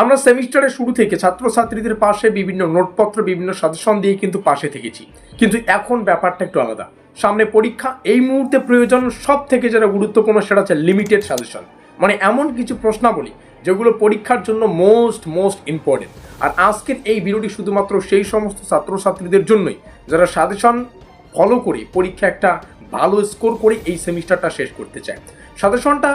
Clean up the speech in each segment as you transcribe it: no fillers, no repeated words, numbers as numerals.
আমরা সেমিস্টারের শুরু থেকে ছাত্রছাত্রীদের পাশে বিভিন্ন নোটপত্র বিভিন্ন সাজেশন দিয়ে কিন্তু পাশে থেকেছি, কিন্তু এখন ব্যাপারটা একটু আলাদা। সামনে পরীক্ষা, এই মুহূর্তে প্রয়োজন সব থেকে যেটা গুরুত্বপূর্ণ সেটা হচ্ছে লিমিটেড সাজেশন, মানে এমন কিছু প্রশ্নাবলী যেগুলো পরীক্ষার জন্য মোস্ট ইম্পর্টেন্ট। আর আজকের এই ভিডিওটি শুধুমাত্র সেই সমস্ত ছাত্রছাত্রীদের জন্যই যারা সাজেশন ফলো করে পরীক্ষা একটা ভালো স্কোর করে এই সেমিস্টারটা শেষ করতে চায়। সাজেশনটা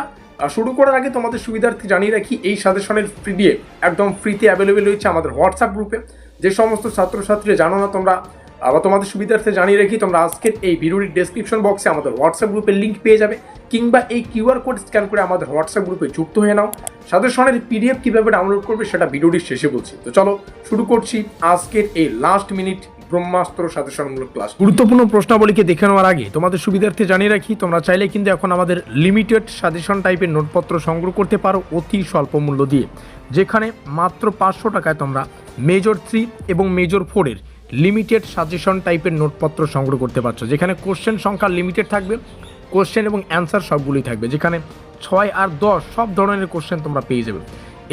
শুরু করার আগে তোমাদের সুবিধার্থে জানিয়ে রাখি, এই সাজেশনের পিডিএফ একদম ফ্রিতে অ্যাভেলেবেল রয়েছে আমাদের হোয়াটসঅ্যাপ গ্রুপে। যে সমস্ত ছাত্রছাত্রী জানো না তোমরা, আবার তোমাদের সুবিধার্থে জানিয়ে রাখি, তোমরা আজকের এই ভিডিওটির ডেসক্রিপশন বক্সে আমাদের হোয়াটসঅ্যাপ গ্রুপের লিঙ্ক পেয়ে যাবে, কিংবা এই কিউআর কোড স্ক্যান করে আমাদের হোয়াটসঅ্যাপ গ্রুপে যুক্ত হয়ে নাও। সাজেশনের পিডিএফ কীভাবে ডাউনলোড করবে সেটা ভিডিওটির শেষে বলছি। তো চলো শুরু করছি আজকের এই লাস্ট মিনিট ব্রহ্মাস্ত্র সাজেশনমূলক ক্লাস। গুরুত্বপূর্ণ প্রশ্নাবলীকে দেখে নেওয়ার আগে তোমাদের সুবিধার্থে জানিয়ে রাখি, তোমরা চাইলে কিন্তু এখন আমাদের লিমিটেড সাজেশন টাইপের নোটপত্র সংগ্রহ করতে পারো অতি স্বল্প মূল্য দিয়ে, যেখানে মাত্র 500 টাকায় তোমরা মেজর 3 এবং মেজর 4-এর লিমিটেড সাজেশন টাইপের নোটপত্র সংগ্রহ করতে পারছো, যেখানে কোশ্চেন সংখ্যা লিমিটেড থাকবে, কোশ্চেন এবং অ্যান্সার সবগুলোই থাকবে, যেখানে 6 আর 10 সব ধরনের কোশ্চেন তোমরা পেয়ে যাবে।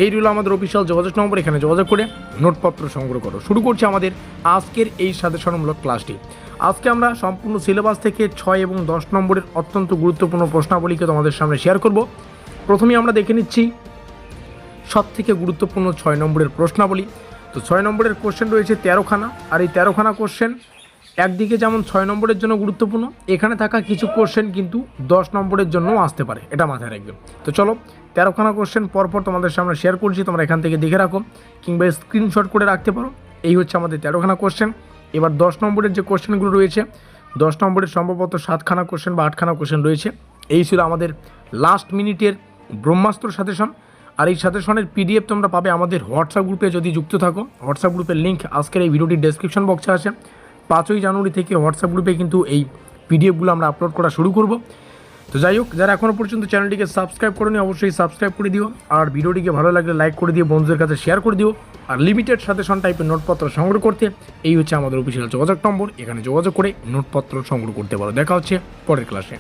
এই রইল আমাদের অফিসিয়াল যোগাযোগ নম্বর, এখানে যোগাযোগ করে নোটপত্র সংগ্রহ করো। শুরু করছি আমাদের আজকের এই সাজেশনমূলক ক্লাসটি। আজকে আমরা সম্পূর্ণ সিলেবাস থেকে 6 এবং 10 নম্বরের অত্যন্ত গুরুত্বপূর্ণ প্রশ্নাবলীকে তোমাদের সামনে শেয়ার করব। প্রথমেই আমরা দেখে নিচ্ছি সব থেকে গুরুত্বপূর্ণ 6 নম্বরের প্রশ্নাবলী। তো 6 নম্বরের কোশ্চেন রয়েছে 13খানা, আর এই 13খানা কোশ্চেন একদিকে যেমন 6 নম্বরের জন্য গুরুত্বপূর্ণ, এখানে থাকা কিছু কোশ্চেন কিন্তু 10 নম্বরের জন্যও আসতে পারে, এটা মাথায় রাখবে। তো চলো 13খানা কোশ্চেন পরপর তোমাদের সামনে শেয়ার করছি, তোমরা এখান থেকে দেখে রাখো কিংবা স্ক্রিনশট করে রাখতে পারো। এই হচ্ছে আমাদের 13খানা কোশ্চেন। এবার 10 নম্বরের যে কোশ্চেনগুলো রয়েছে, 10 নম্বরের সম্ভবত 7খানা কোশ্চেন বা 8খানা কোশ্চেন রয়েছে। এই ছিল আমাদের লাস্ট মিনিটের ব্রহ্মাস্ত্র সাজেশন। আর এই সাজেশনের পিডিএফ তোমরা পাবে আমাদের হোয়াটসঅ্যাপ গ্রুপে যদি যুক্ত থাকো। হোয়াটসঅ্যাপ গ্রুপের লিঙ্ক আজকের এই ভিডিওটির ডেসক্রিপশন বক্সে আছে। 5ই জানুয়ারি থেকে হোয়াটসঅ্যাপ গ্রুপে কিন্তু এই পিডিএফগুলো আমরা আপলোড করা শুরু করব। তো যাই হোক, যারা এখনও পর্যন্ত চ্যানেলটিকে সাবস্ক্রাইব করোনি অবশ্যই সাবস্ক্রাইব করে দিও, আর ভিডিওটিকে ভালো লাগলে লাইক করে দিও, বন্ধুদের কাছে শেয়ার করে দিও। আর লিমিটেড সাজেশন টাইপের নোটপত্র সংগ্রহ করতে এই হচ্ছে আমাদের অফিসিয়াল যোগাযোগ নম্বর, এখানে যোগাযোগ করে নোটপত্র সংগ্রহ করতে পারো। দেখা হচ্ছে পরের ক্লাসে।